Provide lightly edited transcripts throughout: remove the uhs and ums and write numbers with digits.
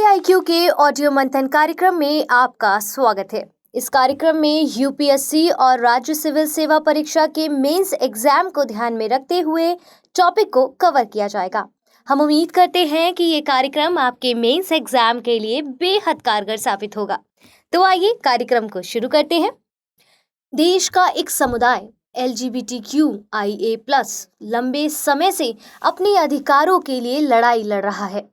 AIQ के audio मंथन कार्यक्रम में आपका स्वागत है। इस कार्यक्रम में यूपीएससी और राज्य सिविल सेवा परीक्षा के मेंस एग्जाम को ध्यान में रखते हुए टॉपिक को कवर किया जाएगा। हम उम्मीद करते हैं कि ये कार्यक्रम आपके मेंस एग्जाम के लिए बेहद कारगर साबित होगा। तो आइए कार्यक्रम को शुरू करते हैं। देश का एक समुदाय LGBTQIA+ लंबे समय से अपने अधिकारों के लिए लड़ाई लड़ रहा है,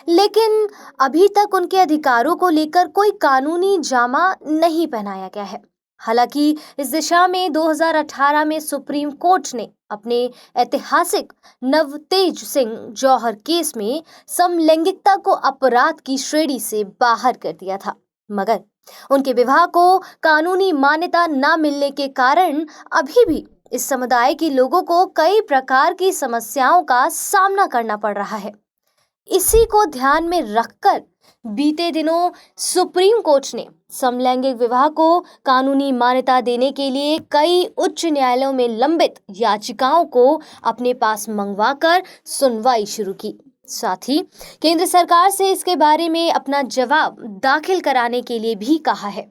लेकिन अभी तक उनके अधिकारों को लेकर कोई कानूनी जामा नहीं पहनाया गया है। हालांकि इस दिशा में 2018 में सुप्रीम कोर्ट ने अपने ऐतिहासिक नवतेज सिंह जौहर केस में समलैंगिकता को अपराध की श्रेणी से बाहर कर दिया था, मगर उनके विवाह को कानूनी मान्यता न मिलने के कारण अभी भी इस समुदाय के लोगों को कई प्रकार की समस्याओं का सामना करना पड़ रहा है। इसी को ध्यान में रखकर बीते दिनों सुप्रीम कोर्ट ने समलैंगिक विवाह को कानूनी मान्यता देने के लिए कई उच्च न्यायालयों में लंबित याचिकाओं को अपने पास मंगवाकर सुनवाई शुरू की। साथ ही केंद्र सरकार से इसके बारे में अपना जवाब दाखिल कराने के लिए भी कहा है।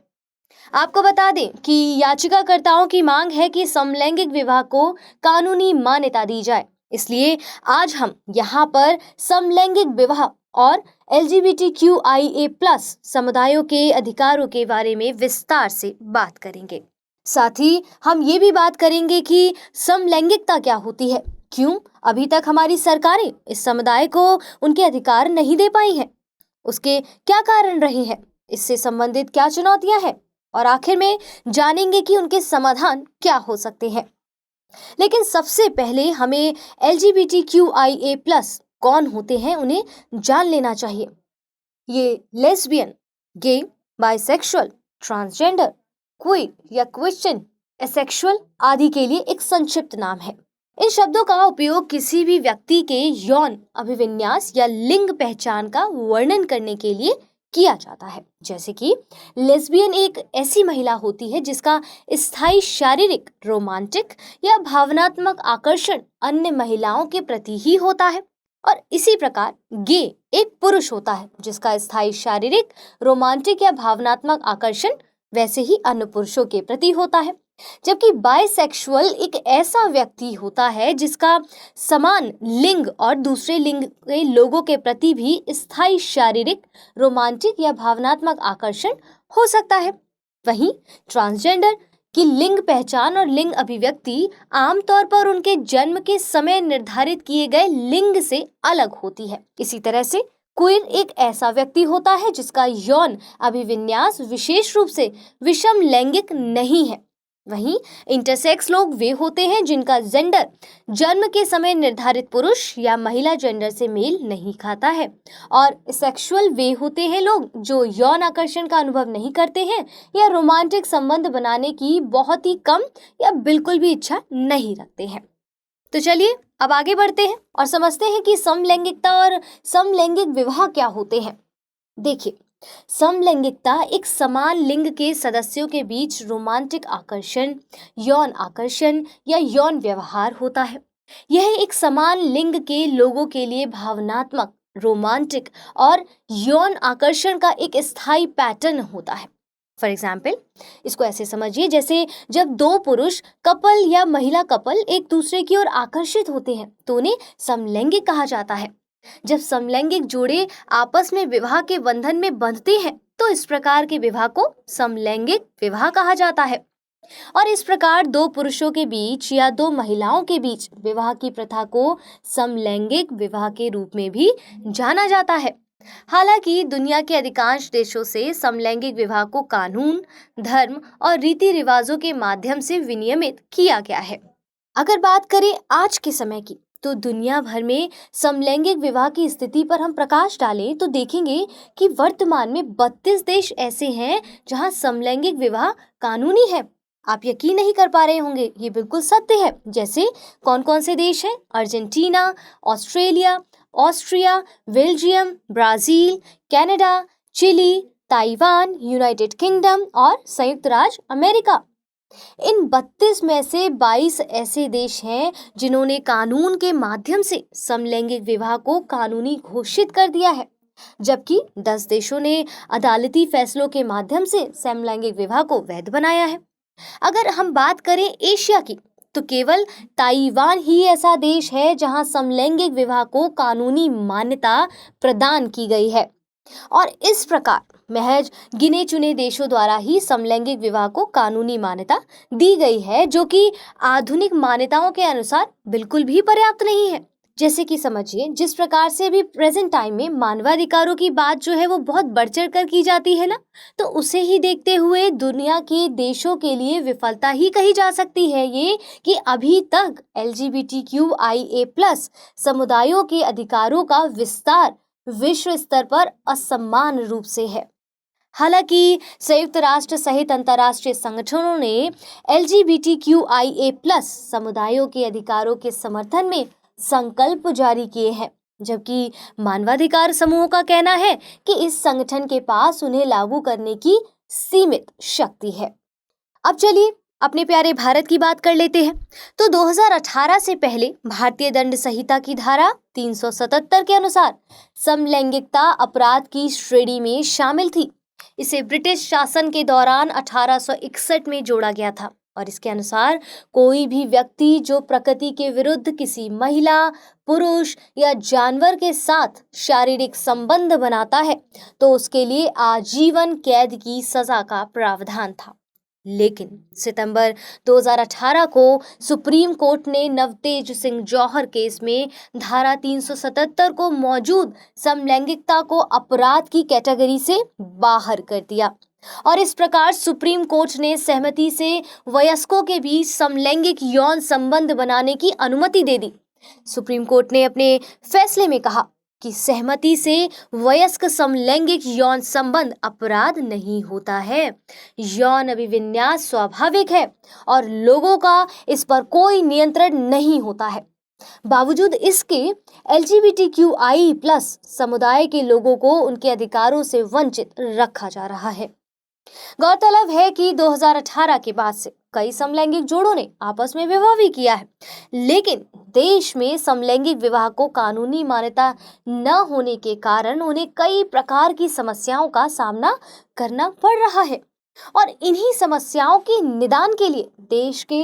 आपको बता दें कि याचिकाकर्ताओं की मांग है कि समलैंगिक विवाह को कानूनी मान्यता दी जाए। इसलिए आज हम यहाँ पर समलैंगिक विवाह और LGBTQIA+ समुदायों के अधिकारों के बारे में विस्तार से बात करेंगे। साथ ही हम ये भी बात करेंगे कि समलैंगिकता क्या होती है, क्यों अभी तक हमारी सरकारें इस समुदाय को उनके अधिकार नहीं दे पाई हैं, उसके क्या कारण रहे हैं, इससे संबंधित क्या चुनौतियां हैं, और आखिर में जानेंगे कि उनके समाधान क्या हो सकते हैं। लेकिन सबसे पहले हमें LGBTQIA+ कौन होते हैं उन्हें जान लेना चाहिए। ये लेस्बियन, गे, बाइसेक्सुअल, ट्रांसजेंडर, क्वीर या क्रिश्चियन, एसेक्सुअल आदि के लिए एक संक्षिप्त नाम है। इन शब्दों का उपयोग किसी भी व्यक्ति के यौन अभिविन्यास या लिंग पहचान का वर्णन करने के लिए किया जाता है। जैसे कि लेस्बियन एक ऐसी महिला होती है जिसका स्थायी शारीरिक, रोमांटिक या भावनात्मक आकर्षण अन्य महिलाओं के प्रति ही होता है, और इसी प्रकार गे एक पुरुष होता है जिसका स्थायी शारीरिक, रोमांटिक या भावनात्मक आकर्षण वैसे ही अन्य पुरुषों के प्रति होता है। जबकि बाइसेक्सुअल एक ऐसा व्यक्ति होता है जिसका समान लिंग और दूसरे लिंग के लोगों के प्रति भी स्थायी शारीरिक, रोमांटिक या भावनात्मक आकर्षण हो सकता है। वहीं ट्रांसजेंडर की लिंग पहचान और लिंग अभिव्यक्ति आमतौर पर उनके जन्म के समय निर्धारित किए गए लिंग से अलग होती है। इसी तरह से क्वीर एक ऐसा व्यक्ति होता है जिसका यौन अभिविन्यास विशेष रूप से विषम लैंगिक नहीं है। वहीं इंटरसेक्स लोग वे होते हैं जिनका जेंडर जन्म के समय निर्धारित पुरुष या महिला जेंडर से मेल नहीं खाता है, और सेक्सुअल वे होते हैं लोग जो यौन आकर्षण का अनुभव नहीं करते हैं या रोमांटिक संबंध बनाने की बहुत ही कम या बिल्कुल भी इच्छा नहीं रखते हैं। तो चलिए अब आगे बढ़ते हैं और समझते हैं कि समलैंगिकता और समलैंगिक विवाह क्या होते हैं। देखिए, समलैंगिकता एक समान लिंग के सदस्यों के बीच रोमांटिक आकर्षण, यौन आकर्षण या यौन व्यवहार होता है। यह एक समान लिंग के लोगों के लिए भावनात्मक, रोमांटिक और यौन आकर्षण का एक स्थायी पैटर्न होता है। फॉर एग्जाम्पल, इसको ऐसे समझिए जैसे जब दो पुरुष कपल या महिला कपल एक दूसरे की ओर आकर्षित होते हैं तो उन्हें समलैंगिक कहा जाता है। जब समलैंगिक जोड़े आपस में विवाह के बंधन में बंधते हैं तो इस प्रकार के विवाह को समलैंगिक विवाह कहा जाता है। और इस प्रकार दो पुरुषों के बीच या दो महिलाओं के बीच विवाह की प्रथा को समलैंगिक विवाह के रूप में भी जाना जाता है। हालांकि दुनिया के अधिकांश देशों से समलैंगिक विवाह को कानून, धर्म और रीति रिवाजों के माध्यम से विनियमित किया गया है। अगर बात करें आज के समय की, तो दुनिया भर में समलैंगिक विवाह की स्थिति पर हम प्रकाश डालें तो देखेंगे कि वर्तमान में 32 देश ऐसे हैं जहां समलैंगिक विवाह कानूनी है। आप यकीन नहीं कर पा रहे होंगे, ये बिल्कुल सत्य है। जैसे कौन कौन से देश हैं? Argentina, Australia, Austria, Belgium, Brazil, Canada, Chile, Taiwan, United Kingdom और संयुक्त राज्य अमेरिका। इन 32 में से 22 ऐसे देश हैं जिन्होंने कानून के माध्यम से समलैंगिक विवाह को कानूनी घोषित कर दिया है। जबकि 10 देशों ने अदालती फैसलों के माध्यम से समलैंगिक विवाह को वैध बनाया है। अगर हम बात करें एशिया की, तो केवल ताइवान ही ऐसा देश है जहां समलैंगिक विवाह को कानूनी मान्यता प्रदान की गई है। और इस प्रकार महज गिने चुने देशों द्वारा ही समलैंगिक विवाह को कानूनी मान्यता दी गई है, जो कि आधुनिक मान्यताओं के अनुसार बिल्कुल भी पर्याप्त नहीं है। जैसे कि समझिए, जिस प्रकार से अभी प्रेजेंट टाइम में मानवाधिकारों की बात जो है वो बहुत बढ़ चढ़ कर की जाती है ना, तो उसे ही देखते हुए दुनिया के देशों के लिए विफलता ही कही जा सकती है ये कि अभी तक LGBTQIA+ समुदायों के अधिकारों का विस्तार विश्व स्तर पर असमान रूप से है। हालांकि संयुक्त राष्ट्र सहित अंतर्राष्ट्रीय संगठनों ने LGBTQIA+ समुदायों के अधिकारों के समर्थन में संकल्प जारी किए हैं, जबकि मानवाधिकार समूहों का कहना है कि इस संगठन के पास उन्हें लागू करने की सीमित शक्ति है। अब चलिए अपने प्यारे भारत की बात कर लेते हैं। तो 2018 से पहले भारतीय दंड संहिता की धारा 377 के अनुसार समलैंगिकता अपराध की श्रेणी में शामिल थी। इसे ब्रिटिश शासन के दौरान 1861 में जोड़ा गया था और इसके अनुसार कोई भी व्यक्ति जो प्रकृति के विरुद्ध किसी महिला, पुरुष या जानवर के साथ शारीरिक संबंध बनाता है तो उसके लिए आजीवन कैद की सजा का प्रावधान था। लेकिन सितंबर 2018 को सुप्रीम कोर्ट ने नवतेज सिंह जौहर केस में धारा 377 को मौजूद समलैंगिकता को अपराध की कैटेगरी से बाहर कर दिया और इस प्रकार सुप्रीम कोर्ट ने सहमति से वयस्कों के बीच समलैंगिक यौन संबंध बनाने की अनुमति दे दी। सुप्रीम कोर्ट ने अपने फैसले में कहा कि सहमति से वयस्क समलैंगिक यौन संबंध अपराध नहीं होता है। यौन अभिविन्यास स्वाभाविक है और लोगों का इस पर कोई नियंत्रण नहीं होता है। बावजूद इसके LGBTQI+ समुदाय के लोगों को उनके अधिकारों से वंचित रखा जा रहा है। गौरतलब है कि 2018 के बाद से कई समलैंगिक जोड़ों ने आपस में विवाह भी किया है, लेकिन देश में समलैंगिक विवाह को कानूनी मान्यता न होने के कारण उन्हें कई प्रकार की समस्याओं का सामना करना पड़ रहा है और इन्हीं समस्याओं के निदान के लिए देश के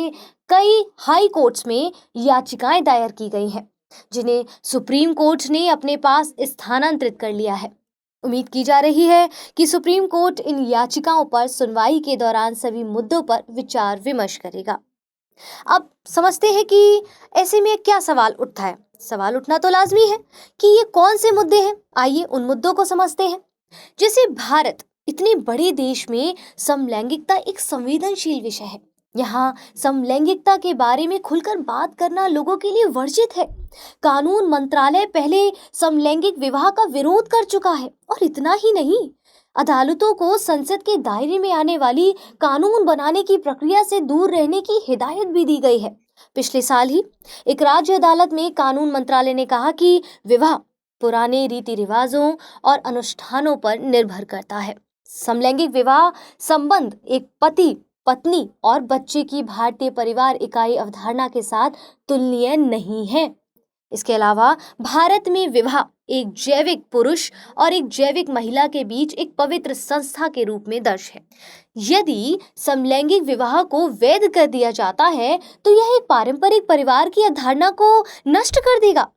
कई हाई कोर्ट्स में याचिकाएं दायर की गई हैं, जिन्हें सुप्रीम कोर्ट ने अपने पास स्थानांतरित कर लिया है। उम्मीद की जा रही है कि सुप्रीम कोर्ट इन याचिकाओं पर सुनवाई के दौरान सभी मुद्दों पर विचार विमर्श करेगा। अब समझते हैं कि ऐसे में क्या सवाल उठता है। सवाल उठना तो लाजमी है कि ये कौन से मुद्दे हैं। आइए उन मुद्दों को समझते हैं। जैसे भारत इतने बड़े देश में समलैंगिकता एक संवेदनशील विषय है। यहाँ समलैंगिकता के बारे में खुलकर बात करना लोगों के लिए वर्जित है। कानून मंत्रालय पहले समलैंगिक विवाह का विरोध कर चुका है और इतना ही नहीं, अदालतों को संसद के दायरे में आने वाली कानून बनाने की प्रक्रिया से दूर रहने की हिदायत भी दी गई है। पिछले साल ही एक राज्य अदालत में कानून मंत्रालय ने कहा कि विवाह पुराने रीति रिवाजों और अनुष्ठानों पर निर्भर करता है। समलैंगिक विवाह संबंध एक पति, पत्नी और बच्चे की भारतीय परिवार इकाई अवधारणा के साथ तुलनीय नहीं है। इसके अलावा भारत में विवाह एक जैविक पुरुष और एक जैविक महिला के बीच एक पवित्र संस्था के रूप में दर्ज है। यदि समलैंगिक विवाह को वैध कर दिया जाता है तो यह एक पारंपरिक परिवार की अवधारणा को नष्ट कर देगा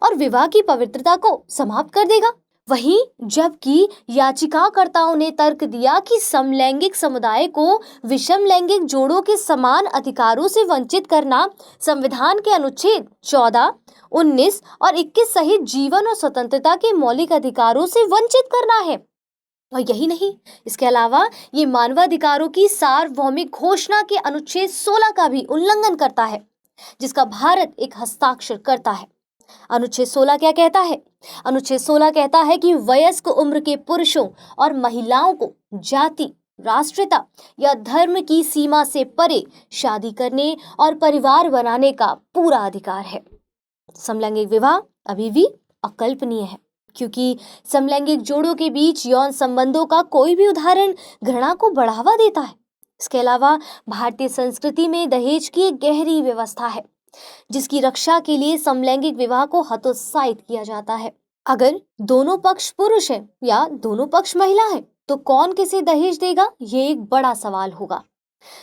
और विवाह की पवित्रता को समाप्त कर देगा। वहीं जबकि याचिकाकर्ताओं ने तर्क दिया कि समलैंगिक समुदाय को विषम लैंगिक जोड़ों के समान अधिकारों से वंचित करना संविधान के अनुच्छेद 14, 19 और 21 सहित जीवन और स्वतंत्रता के मौलिक अधिकारों से वंचित करना है। और यही नहीं, इसके अलावा ये मानवाधिकारों की सार्वभौमिक घोषणा के अनुच्छेद 16 का भी उल्लंघन करता है, जिसका भारत एक हस्ताक्षर करता है। अनुच्छेद 16 क्या कहता है? अनुच्छेद 16 कहता है कि वयस्क उम्र के पुरुषों और महिलाओं को जाति, राष्ट्रीयता या धर्म की सीमा से परे शादी करने और परिवार बनाने का पूरा अधिकार है। समलैंगिक विवाह अभी भी अकल्पनीय है, क्योंकि समलैंगिक जोड़ों के बीच यौन संबंधों का कोई भी उदाहरण घृणा को बढ़ावा देता है। इसके अलावा भारतीय संस्कृति में दहेज की एक गहरी व्यवस्था है, जिसकी रक्षा के लिए समलैंगिक विवाह को हतोत्साहित किया जाता है। अगर दोनों पक्ष पुरुष हैं या दोनों पक्ष महिला हैं, तो कौन किसे दहेज देगा, ये एक बड़ा सवाल होगा।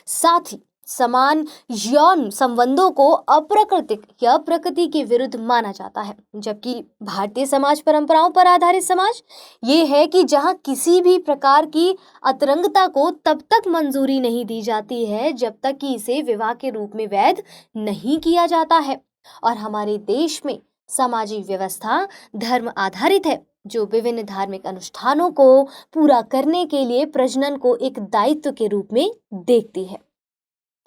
साथ ही समान यौन संबंधों को अप्राकृतिक या प्रकृति के विरुद्ध माना जाता है, जबकि भारतीय समाज परंपराओं पर आधारित समाज ये है कि जहां किसी भी प्रकार की अतरंगता को तब तक मंजूरी नहीं दी जाती है जब तक कि इसे विवाह के रूप में वैध नहीं किया जाता है। और हमारे देश में सामाजिक व्यवस्था धर्म आधारित है, जो विभिन्न धार्मिक अनुष्ठानों को पूरा करने के लिए प्रजनन को एक दायित्व के रूप में देखती है।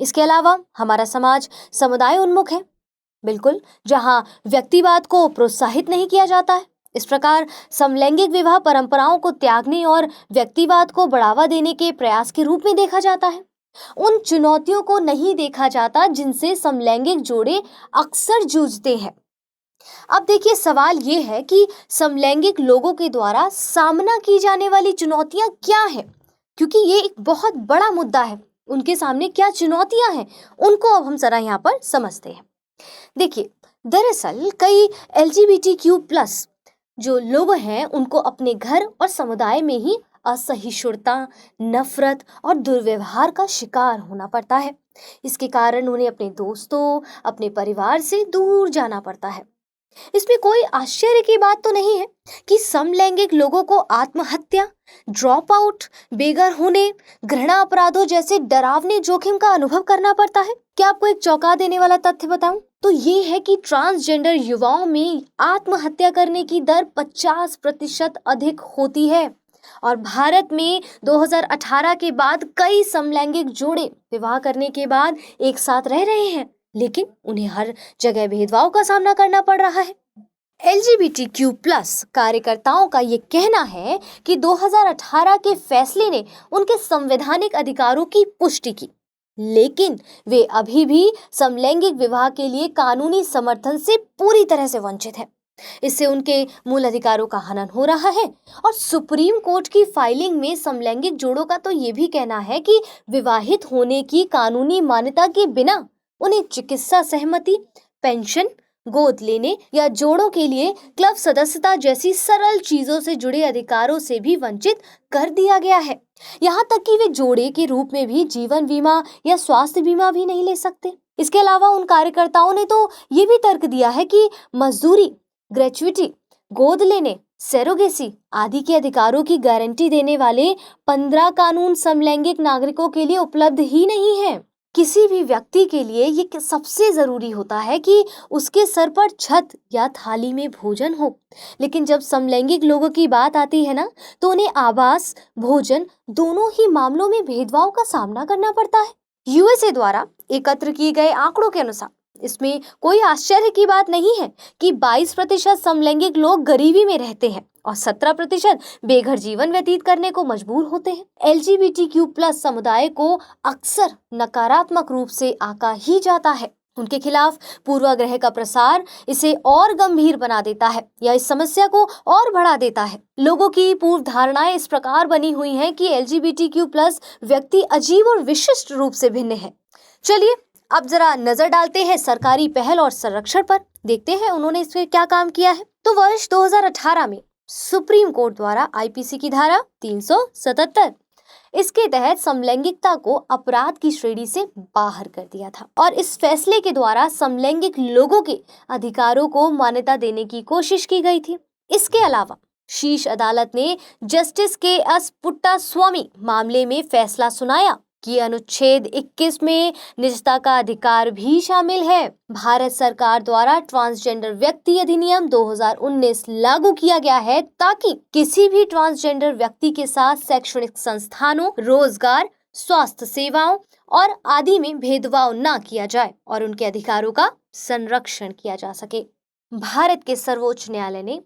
इसके अलावा हमारा समाज समुदाय उन्मुख है, बिल्कुल, जहां व्यक्तिवाद को प्रोत्साहित नहीं किया जाता है। इस प्रकार समलैंगिक विवाह परंपराओं को त्यागने और व्यक्तिवाद को बढ़ावा देने के प्रयास के रूप में देखा जाता है। उन चुनौतियों को नहीं देखा जाता जिनसे समलैंगिक जोड़े अक्सर जूझते हैं। अब देखिए, सवाल ये है कि समलैंगिक लोगों के द्वारा सामना की जाने वाली चुनौतियां क्या हैं, क्योंकि ये एक बहुत बड़ा मुद्दा है। उनके सामने क्या चुनौतियां हैं, उनको अब हम जरा यहाँ पर समझते हैं। देखिए, दरअसल कई LGBTQ+ जो लोग हैं, उनको अपने घर और समुदाय में ही असहिष्णुता, नफरत और दुर्व्यवहार का शिकार होना पड़ता है। इसके कारण उन्हें अपने दोस्तों, अपने परिवार से दूर जाना पड़ता है। इसमें कोई आश्चर्य की बात तो नहीं है कि समलैंगिक लोगों को आत्महत्या, ड्रॉप आउट, बेघर होने, घृणा अपराधों जैसे डरावने जोखिम का अनुभव करना पड़ता है। क्या आपको एक चौंका देने वाला तथ्य बताऊं, तो ये है कि ट्रांसजेंडर युवाओं में आत्महत्या करने की दर 50% अधिक होती है। और भारत में 2018 के बाद कई समलैंगिक जोड़े विवाह करने के बाद एक साथ रह रहे हैं, लेकिन उन्हें हर जगह भेदभाव का सामना करना पड़ रहा है। LGBTQ+ कार्यकर्ताओं का ये कहना है कि 2018 के फैसले ने उनके संवैधानिक अधिकारों की पुष्टि की, लेकिन वे अभी भी समलैंगिक विवाह के लिए कानूनी समर्थन से पूरी तरह से वंचित हैं। इससे उनके मूल अधिकारों का हनन हो रहा है। और सुप्रीम कोर्ट की फाइलिंग में समलैंगिक जोड़ों का तो ये भी कहना है कि विवाहित होने की कानूनी मान्यता के बिना उन्हें चिकित्सा सहमति, पेंशन, गोद लेने या जोड़ों के लिए क्लब सदस्यता जैसी सरल चीजों से जुड़े अधिकारों से भी वंचित कर दिया गया है। यहाँ तक कि वे जोड़े के रूप में भी जीवन बीमा या स्वास्थ्य बीमा भी नहीं ले सकते। इसके अलावा उन कार्यकर्ताओं ने तो ये भी तर्क दिया है कि मजदूरी, ग्रेच्युटी, गोद लेने, सेरोगेसी आदि के अधिकारों की गारंटी देने वाले 15 कानून समलैंगिक नागरिकों के लिए उपलब्ध ही नहीं है। किसी भी व्यक्ति के लिए ये सबसे जरूरी होता है कि उसके सर पर छत या थाली में भोजन हो, लेकिन जब समलैंगिक लोगों की बात आती है ना, तो उन्हें आवास, भोजन दोनों ही मामलों में भेदभाव का सामना करना पड़ता है। USA द्वारा एकत्र किए गए आंकड़ों के अनुसार इसमें कोई आश्चर्य की बात नहीं है कि 22% समलैंगिक लोग गरीबी में रहते हैं और 17% बेघर जीवन व्यतीत करने को मजबूर होते हैं। LGBTQ+ समुदाय को अक्सर नकारात्मक रूप से आंका ही जाता है। उनके खिलाफ पूर्वाग्रह का प्रसार इसे और गंभीर बना देता है या इस समस्या को और बढ़ा देता है। लोगों की पूर्व धारणाएं इस प्रकार बनी हुई हैं कि LGBTQ+ व्यक्ति अजीब और विशिष्ट रूप से भिन्न है। चलिए अब जरा नजर डालते हैं सरकारी पहल और संरक्षण पर, देखते हैं उन्होंने इस पे क्या काम किया है। तो वर्ष 2018 में सुप्रीम कोर्ट द्वारा IPC की धारा 377 इसके तहत समलैंगिकता को अपराध की श्रेणी से बाहर कर दिया था और इस फैसले के द्वारा समलैंगिक लोगों के अधिकारों को मान्यता देने की कोशिश की गई थी। इसके अलावा शीर्ष अदालत ने जस्टिस KS पुट्टास्वामी मामले में फैसला सुनाया कि अनुच्छेद 21 में निजता का अधिकार भी शामिल है। भारत सरकार द्वारा ट्रांसजेंडर व्यक्ति अधिनियम 2019 लागू किया गया है ताकि किसी भी ट्रांसजेंडर व्यक्ति के साथ शैक्षणिक संस्थानों, रोजगार, स्वास्थ्य सेवाओं और आदि में भेदभाव न किया जाए और उनके अधिकारों का संरक्षण किया जा सके। भारत के सर्वोच्च न्यायालय ने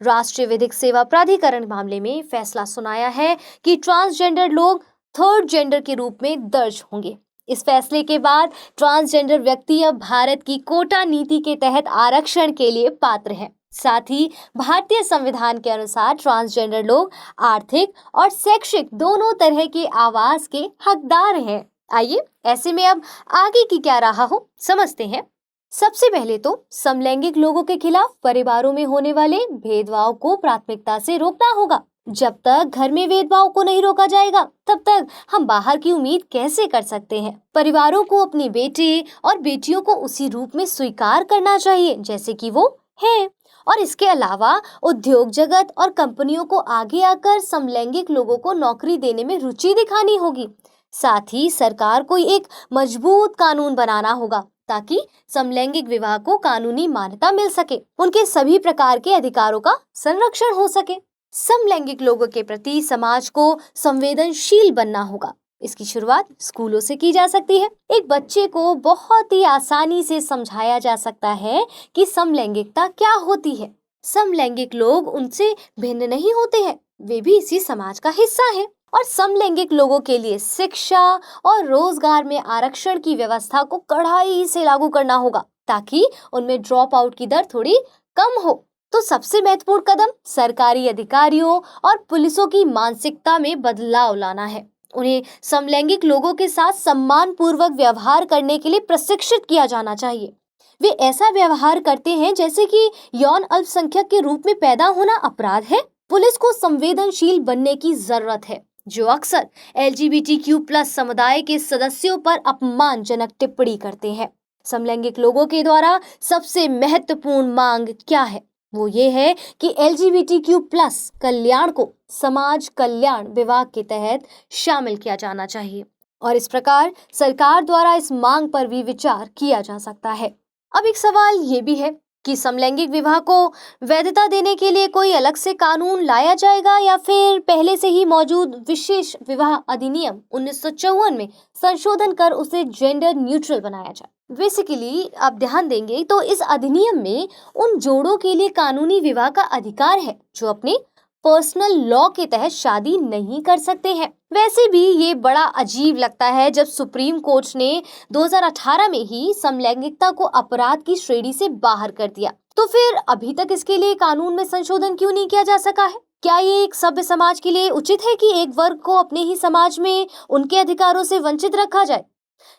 राष्ट्रीय विधिक सेवा प्राधिकरण मामले में फैसला सुनाया है कि ट्रांसजेंडर लोग थर्ड जेंडर के रूप में दर्ज होंगे। इस फैसले के बाद ट्रांसजेंडर व्यक्ति अब भारत की कोटा नीति के तहत आरक्षण के लिए पात्र हैं। साथ ही भारतीय संविधान के अनुसार ट्रांसजेंडर लोग आर्थिक और शैक्षिक दोनों तरह के आवास के हकदार हैं। आइए ऐसे में अब आगे की क्या राह हो समझते हैं। सबसे पहले तो समलैंगिक लोगों के खिलाफ परिवारों में होने वाले भेदभाव को प्राथमिकता से रोकना होगा। जब तक घर में भेदभाव को नहीं रोका जाएगा, तब तक हम बाहर की उम्मीद कैसे कर सकते हैं। परिवारों को अपनी बेटे और बेटियों को उसी रूप में स्वीकार करना चाहिए जैसे कि वो हैं। और इसके अलावा उद्योग जगत और कंपनियों को आगे आकर समलैंगिक लोगों को नौकरी देने में रुचि दिखानी होगी। साथ ही सरकार को एक मजबूत कानून बनाना होगा ताकि समलैंगिक विवाह को कानूनी मान्यता मिल सके, उनके सभी प्रकार के अधिकारों का संरक्षण हो सके। समलैंगिक लोगों के प्रति समाज को संवेदनशील बनना होगा। इसकी शुरुआत स्कूलों से की जा सकती है। एक बच्चे को बहुत ही आसानी से समझाया जा सकता है कि समलैंगिकता क्या होती है। समलैंगिक लोग उनसे भिन्न नहीं होते हैं, वे भी इसी समाज का हिस्सा हैं। और समलैंगिक लोगों के लिए शिक्षा और रोजगार में आरक्षण की व्यवस्था को कड़ाई से लागू करना होगा ताकि उनमें ड्रॉप आउट की दर थोड़ी कम हो। तो सबसे महत्वपूर्ण कदम सरकारी अधिकारियों और पुलिसों की मानसिकता में बदलाव लाना है। उन्हें समलैंगिक लोगों के साथ सम्मान पूर्वक व्यवहार करने के लिए प्रशिक्षित किया जाना चाहिए। वे ऐसा व्यवहार करते हैं जैसे कि यौन अल्पसंख्यक के रूप में पैदा होना अपराध है। पुलिस को संवेदनशील बनने की जरूरत है, जो अक्सर LGBTQ+ समुदाय के सदस्यों पर अपमानजनक टिप्पणी करते हैं। समलैंगिक लोगों के द्वारा सबसे महत्वपूर्ण मांग क्या है? वो ये है कि LGBTQ+ कल्याण को समाज कल्याण विभाग के तहत शामिल किया जाना चाहिए और इस प्रकार सरकार द्वारा इस मांग पर भी विचार किया जा सकता है। अब एक सवाल ये भी है कि समलैंगिक विवाह को वैधता देने के लिए कोई अलग से कानून लाया जाएगा या फिर पहले से ही मौजूद विशेष विवाह अधिनियम 1954 में संशोधन कर उसे जेंडर न्यूट्रल बनाया जाए। बेसिकली आप ध्यान देंगे तो इस अधिनियम में उन जोड़ों के लिए कानूनी विवाह का अधिकार है जो अपने पर्सनल लॉ के तहत शादी नहीं कर सकते हैं। वैसे भी ये बड़ा अजीब लगता है जब सुप्रीम कोर्ट ने 2018 में ही समलैंगिकता को अपराध की श्रेणी से बाहर कर दिया, तो फिर अभी तक इसके लिए कानून में संशोधन क्यों नहीं किया जा सका है? क्या ये एक सभ्य समाज के लिए उचित है कि एक वर्ग को अपने ही समाज में उनके अधिकारों से वंचित रखा जाए?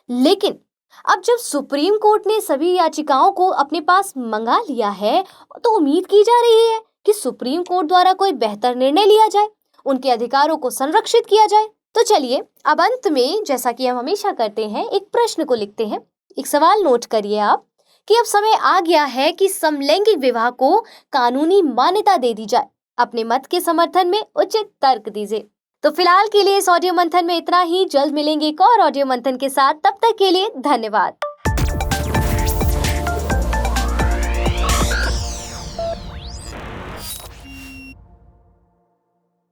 लेकिन अब जब सुप्रीम कोर्ट ने सभी याचिकाओं को अपने पास मंगा लिया है, तो उम्मीद की जा रही है कि सुप्रीम कोर्ट द्वारा कोई बेहतर निर्णय लिया जाए, उनके अधिकारों को संरक्षित किया जाए। तो चलिए अब अंत में, जैसा कि हम हमेशा करते हैं, एक प्रश्न को लिखते हैं। एक सवाल नोट करिए आप कि अब समय आ गया है कि समलैंगिक विवाह को कानूनी मान्यता दे दी जाए। अपने मत के समर्थन में उचित तर्क दीजिए। तो फिलहाल के लिए इस ऑडियो मंथन में इतना ही। जल्द मिलेंगे एक और ऑडियो मंथन के साथ। तब तक के लिए धन्यवाद।